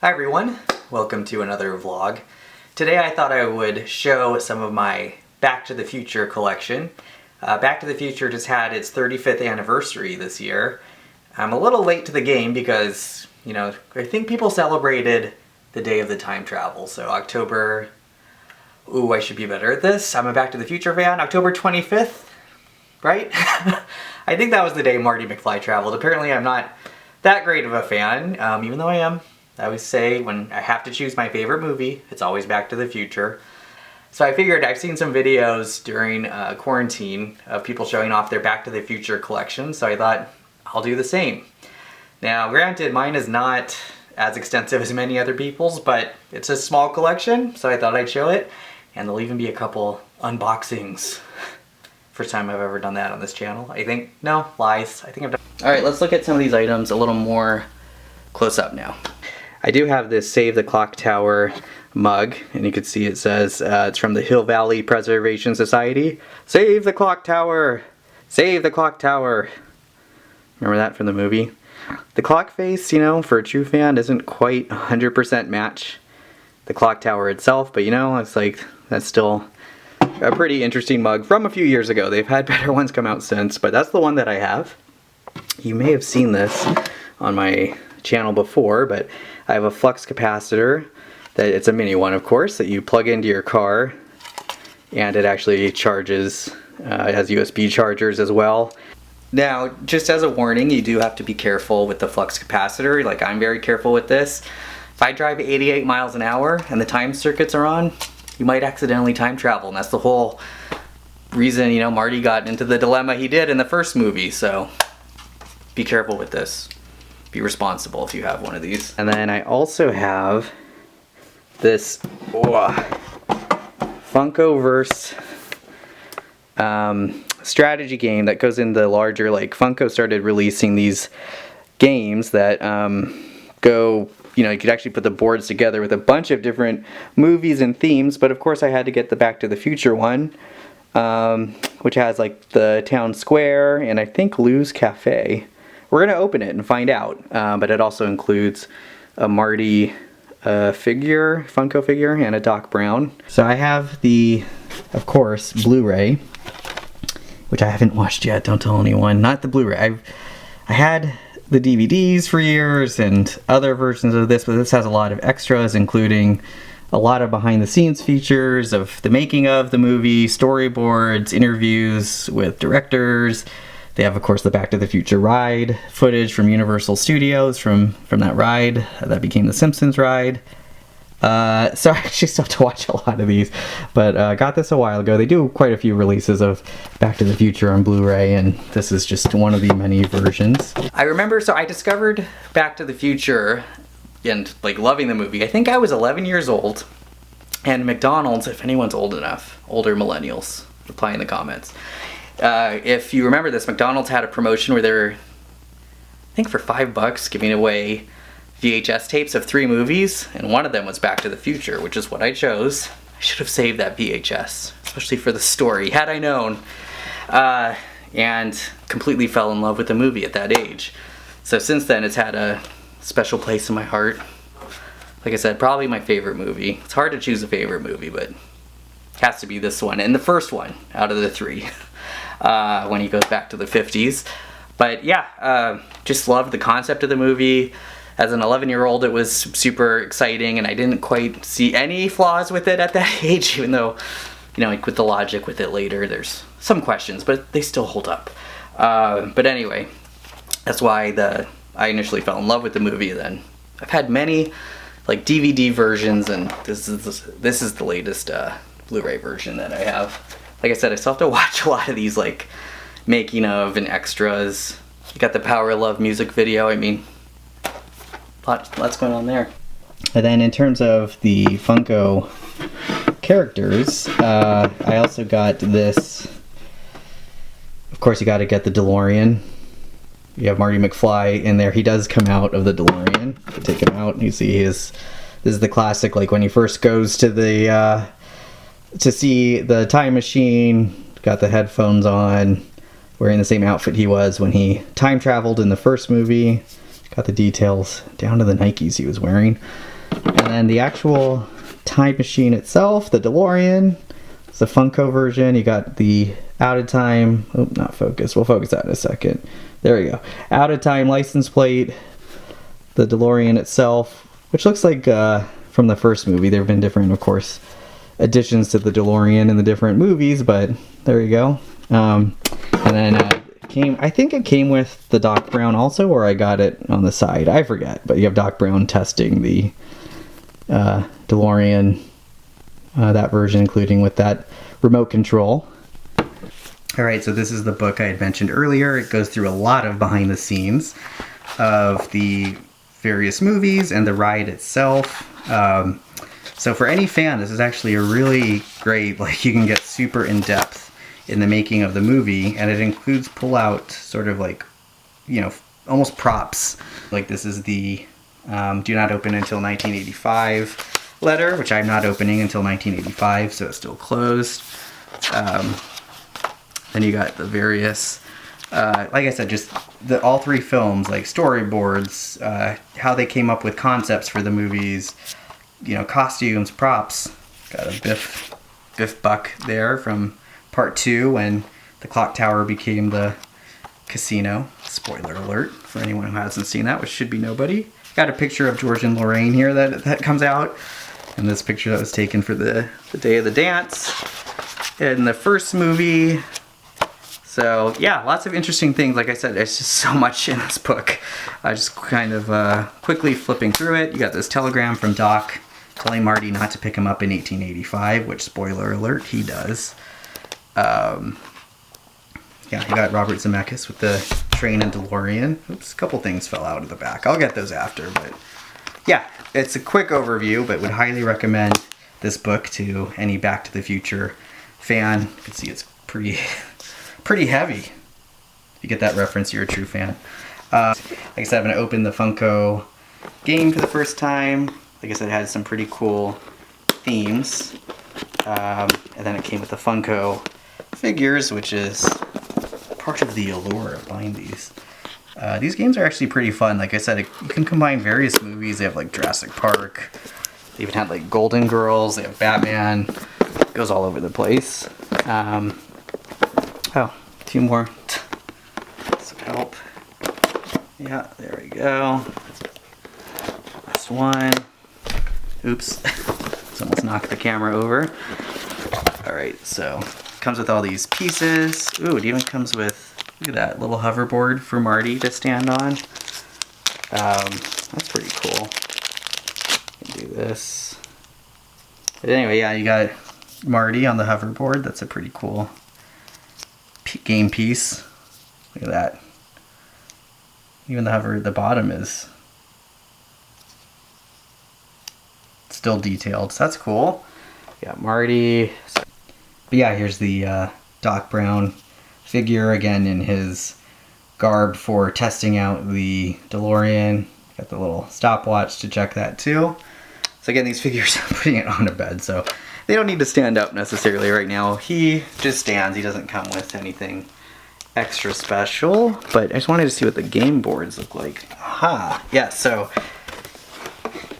Hi everyone, welcome to another vlog. Today I thought I would show some of my Back to the Future collection. Back to the Future just had its 35th anniversary this year. I'm a little late to the game because, I think people celebrated the day of the time travel, so October... Ooh, I should be better at this. I'm a Back to the Future fan. October 25th, right? I think that was the day Marty McFly traveled. Apparently I'm not that great of a fan, even though I am. I always say when I have to choose my favorite movie, it's always Back to the Future. So I figured I've seen some videos during quarantine of people showing off their Back to the Future collection, so I thought I'll do the same. Now, granted, mine is not as extensive as many other people's, but it's a small collection, so I thought I'd show it. And there'll even be a couple unboxings. First time I've ever done that on this channel. I think, no, lies. I think I've done. Alright, let's look at some of these items a little more close up now. I do have this Save the Clock Tower mug, and you can see it says it's from the Hill Valley Preservation Society. Save the Clock Tower! Save the Clock Tower! Remember that from the movie? The clock face, for a true fan, isn't quite 100% match the clock tower itself, but it's like, that's still a pretty interesting mug from a few years ago. They've had better ones come out since, but that's the one that I have. You may have seen this on my channel before, but I have a flux capacitor. It's a mini one, of course, that you plug into your car, and it actually charges. It has USB chargers as well. Now, just as a warning, you do have to be careful with the flux capacitor. Like, I'm very careful with this. If I drive 88 miles an hour and the time circuits are on, you might accidentally time travel, and that's the whole reason, Marty got into the dilemma he did in the first movie, so be careful with this. Be responsible if you have one of these. And then I also have this Funkoverse strategy game that goes in the larger, Funko started releasing these games that go, you could actually put the boards together with a bunch of different movies and themes, but of course I had to get the Back to the Future one, which has the town square and I think Lou's Cafe. We're going to open it and find out, but it also includes a Marty figure, Funko figure, and a Doc Brown. So I have the, of course, Blu-ray, which I haven't watched yet, don't tell anyone. Not the Blu-ray. I had the DVDs for years and other versions of this, but this has a lot of extras, including a lot of behind-the-scenes features of the making of the movie, storyboards, interviews with directors. They have, of course, the Back to the Future ride footage from Universal Studios from that ride that became the Simpsons ride. So I actually still have to watch a lot of these, but I got this a while ago. They do quite a few releases of Back to the Future on Blu-ray, and this is just one of the many versions. I remember, so I discovered Back to the Future and loving the movie. I think I was 11 years old, and McDonald's, if anyone's old enough, older millennials, reply in the comments. If you remember this, McDonald's had a promotion where they were, I think for $5, giving away VHS tapes of 3 movies, and one of them was Back to the Future, which is what I chose. I should have saved that VHS, especially for the story, had I known. And completely fell in love with the movie at that age. So since then, it's had a special place in my heart. Like I said, probably my favorite movie. It's hard to choose a favorite movie, but it has to be this one, and the first one out of the 3. When he goes back to the 50s. But yeah, just loved the concept of the movie. As an 11-year-old, it was super exciting, and I didn't quite see any flaws with it at that age, even though, with the logic with it later, there's some questions, but they still hold up. But anyway, that's why I initially fell in love with the movie then. I've had many, DVD versions, and this is the latest Blu-ray version that I have. Like I said, I still have to watch a lot of these, making of and extras. You got the Power of Love music video. Lots going on there. And then in terms of the Funko characters, I also got this. Of course, you got to get the DeLorean. You have Marty McFly in there. He does come out of the DeLorean. Take him out, and you see this is the classic, when he first goes to the to see the time machine. Got the headphones on, wearing the same outfit he was when he time traveled in the first movie. Got the details down to the Nikes he was wearing. And then the actual time machine itself, the DeLorean. It's the Funko version. You got the out of time, oh, not focus. We'll focus that in a second. There we go. Out of time license plate. The DeLorean itself, which looks like from the first movie. There have been different, of course, additions to the DeLorean in the different movies, but there you go. And then I think it came with the Doc Brown also, or I got it on the side. I forget, but you have Doc Brown testing the DeLorean, that version, including with that remote control. All right, so this is the book I had mentioned earlier. It goes through a lot of behind the scenes of the various movies and the ride itself. So for any fan, this is actually a really great, like, you can get super in depth in the making of the movie, and it includes pull out sort of like, you know, almost props. Like this is the do not open until 1985 letter, which I'm not opening until 1985, so it's still closed. Then you got the various, like I said, just all three films, like storyboards, how they came up with concepts for the movies, you know, costumes, props. Got a Biff Buck there from part 2 when the clock tower became the casino. Spoiler alert for anyone who hasn't seen that, which should be nobody. Got a picture of George and Lorraine here that comes out. And this picture that was taken for the day of the dance in the first movie. So yeah, lots of interesting things. Like I said, there's just so much in this book. I just kind of quickly flipping through it. You got this telegram from Doc telling Marty not to pick him up in 1885, which, spoiler alert, he does. Yeah, you got Robert Zemeckis with the train and DeLorean. Oops, a couple things fell out of the back. I'll get those after, but yeah, it's a quick overview, but would highly recommend this book to any Back to the Future fan. You can see it's pretty heavy. If you get that reference, you're a true fan. Like I said, I'm going to open the Funko Game for the first time. Like I said, it had some pretty cool themes. And then it came with the Funko figures, which is part of the allure of buying these. These games are actually pretty fun. Like I said, you can combine various movies. They have like Jurassic Park. They even had like Golden Girls. They have Batman. It goes all over the place. Oh, 2 more. Some help. Yeah, there we go. Last one. Oops. Just almost knocked the camera over. Alright, so comes with all these pieces. Ooh, it even comes with, look at that, little hoverboard for Marty to stand on. That's pretty cool. Do this. But anyway, yeah, you got Marty on the hoverboard. That's a pretty cool game piece. Look at that. Even the bottom is still detailed, so that's cool. We got Marty. But yeah, here's the Doc Brown figure again in his garb for testing out the DeLorean. Got the little stopwatch to check that too. So again, these figures, I'm putting it on a bed, so they don't need to stand up necessarily right now. He just stands. He doesn't come with anything extra special, but I just wanted to see what the game boards look like. Aha! Yeah, so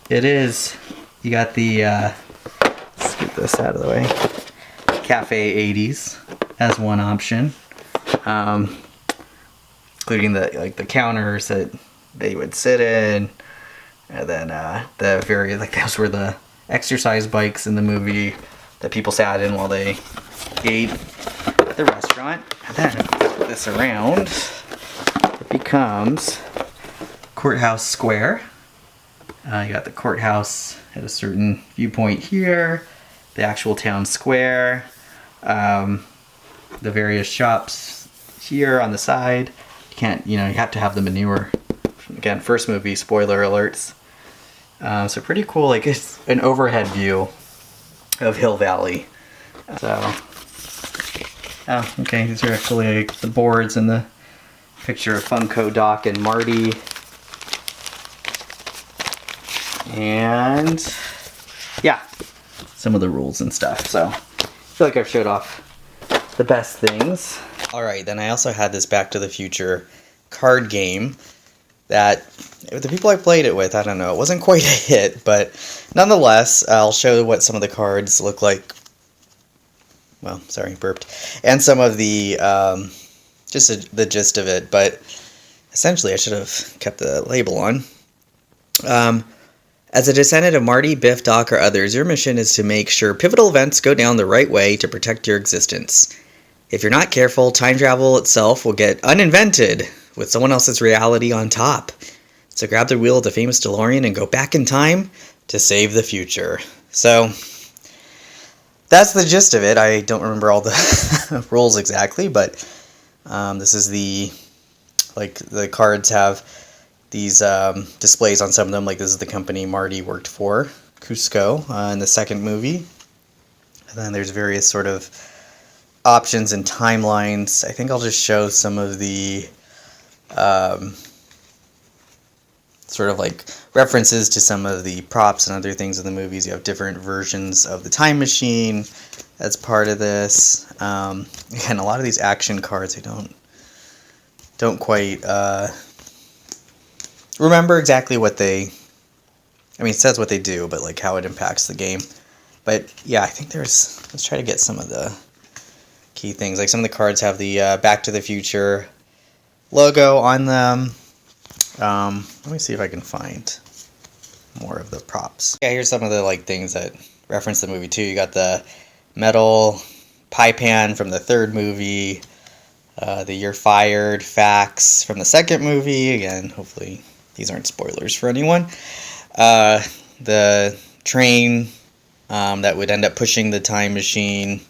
it is, you got the, let's get this out of the way, Cafe 80s as one option, including the counters that they would sit in, and then the various, like those were the exercise bikes in the movie that people sat in while they ate at the restaurant. And then flip this around, it becomes Courthouse Square. You got the courthouse at a certain viewpoint here, the actual town square, the various shops here on the side. You can't, you have to have the manure. Again, first movie, spoiler alerts. So pretty cool, like it's an overhead view of Hill Valley. So, oh, okay, these are actually like the boards and the picture of Funko, Doc, and Marty. And yeah, some of the rules and stuff. So I feel like I've showed off the best things. All right, then I also had this Back to the Future card game. that the people I played it with, I don't know, it wasn't quite a hit, but nonetheless, I'll show what some of the cards look like. Well, sorry, burped. And some of the, the gist of it, but essentially I should have kept the label on. As a descendant of Marty, Biff, Doc, or others, your mission is to make sure pivotal events go down the right way to protect your existence. If you're not careful, time travel itself will get uninvented with someone else's reality on top. So grab the wheel of the famous DeLorean and go back in time to save the future. So that's the gist of it. I don't remember all the rules exactly, but this is the cards have these displays on some of them. Like, this is the company Marty worked for, Cusco, in the second movie. And then there's various sort of options and timelines. I think I'll just show some of the sort of like references to some of the props and other things in the movies. You have different versions of the time machine that's part of this. Again, a lot of these action cards I don't quite remember exactly what they, I mean, it says what they do, but like how it impacts the game. But yeah, I think let's try to get some of the key things. Like, some of the cards have the Back to the Future logo on them. Let me see if I can find more of the props. Yeah, here's some of the things that reference the movie too. You got the metal pie pan from the third movie, the "You're Fired" fax from the second movie. Again, hopefully these aren't spoilers for anyone. The train that would end up pushing the time machine,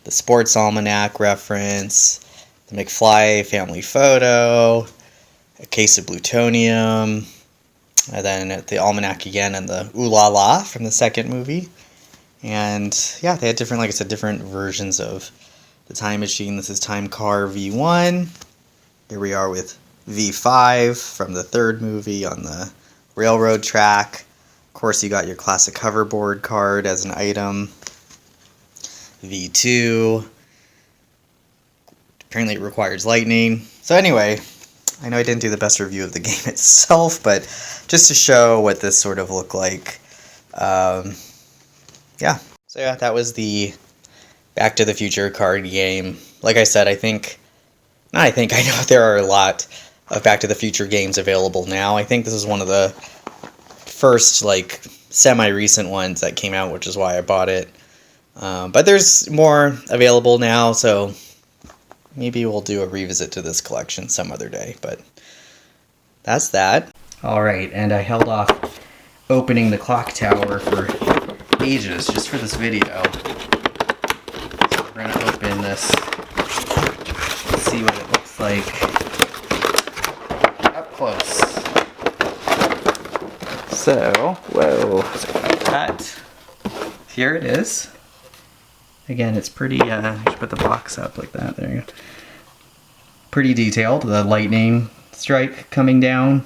the sports almanac reference, the McFly family photo, a case of plutonium, and then at the almanac again, and the ooh la la from the second movie. And yeah, they had different, like I said, different versions of the time machine. This is Time Car V1. Here we are with V5 from the third movie on the railroad track. Of course, you got your classic hoverboard card as an item. V2. Apparently it requires lightning. So anyway, I know I didn't do the best review of the game itself, but just to show what this sort of looked like. Yeah. So yeah, that was the Back to the Future card game. Like I said, I know there are a lot of Back to the Future games available now. I think this is one of the first, semi-recent ones that came out, which is why I bought it. But there's more available now, so maybe we'll do a revisit to this collection some other day, but that's that. Alright, and I held off opening the clock tower for ages, just for this video. So we're going to open this, see what it looks like up close. So, whoa, sorry about that. Here it is. Again, it's pretty, I should put the box up like that, there you go. Pretty detailed, the lightning strike coming down.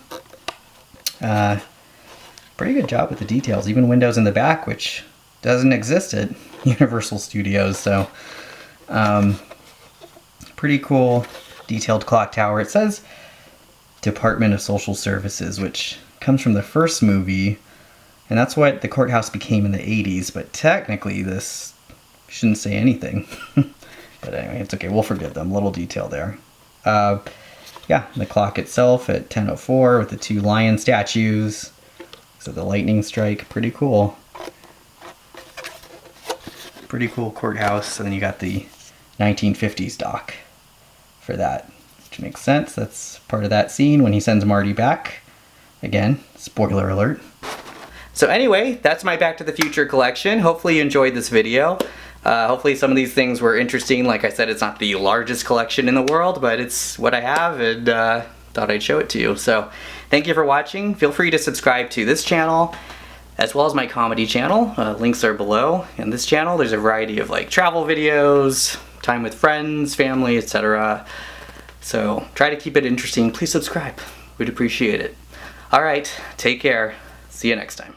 Pretty good job with the details, even windows in the back, which doesn't exist at Universal Studios, so pretty cool detailed clock tower. It says Department of Social Services, which comes from the first movie, and that's what the courthouse became in the 80s, but technically this shouldn't say anything. But anyway, it's okay, we'll forgive them. Little detail there. Yeah, the clock itself at 10:04 with the two lion statues. So the lightning strike, pretty cool. Pretty cool courthouse. And then you got the 1950s dock for that, which makes sense. That's part of that scene when he sends Marty back. Again, spoiler alert. So anyway, that's my Back to the Future collection. Hopefully you enjoyed this video. Hopefully some of these things were interesting. Like I said, it's not the largest collection in the world, but it's what I have, and thought I'd show it to you. So thank you for watching. Feel free to subscribe to this channel as well as my comedy channel. Links are below. In this channel there's a variety of travel videos, time with friends, family, etc. So try to keep it interesting. Please subscribe. We'd appreciate it. Alright, take care. See you next time.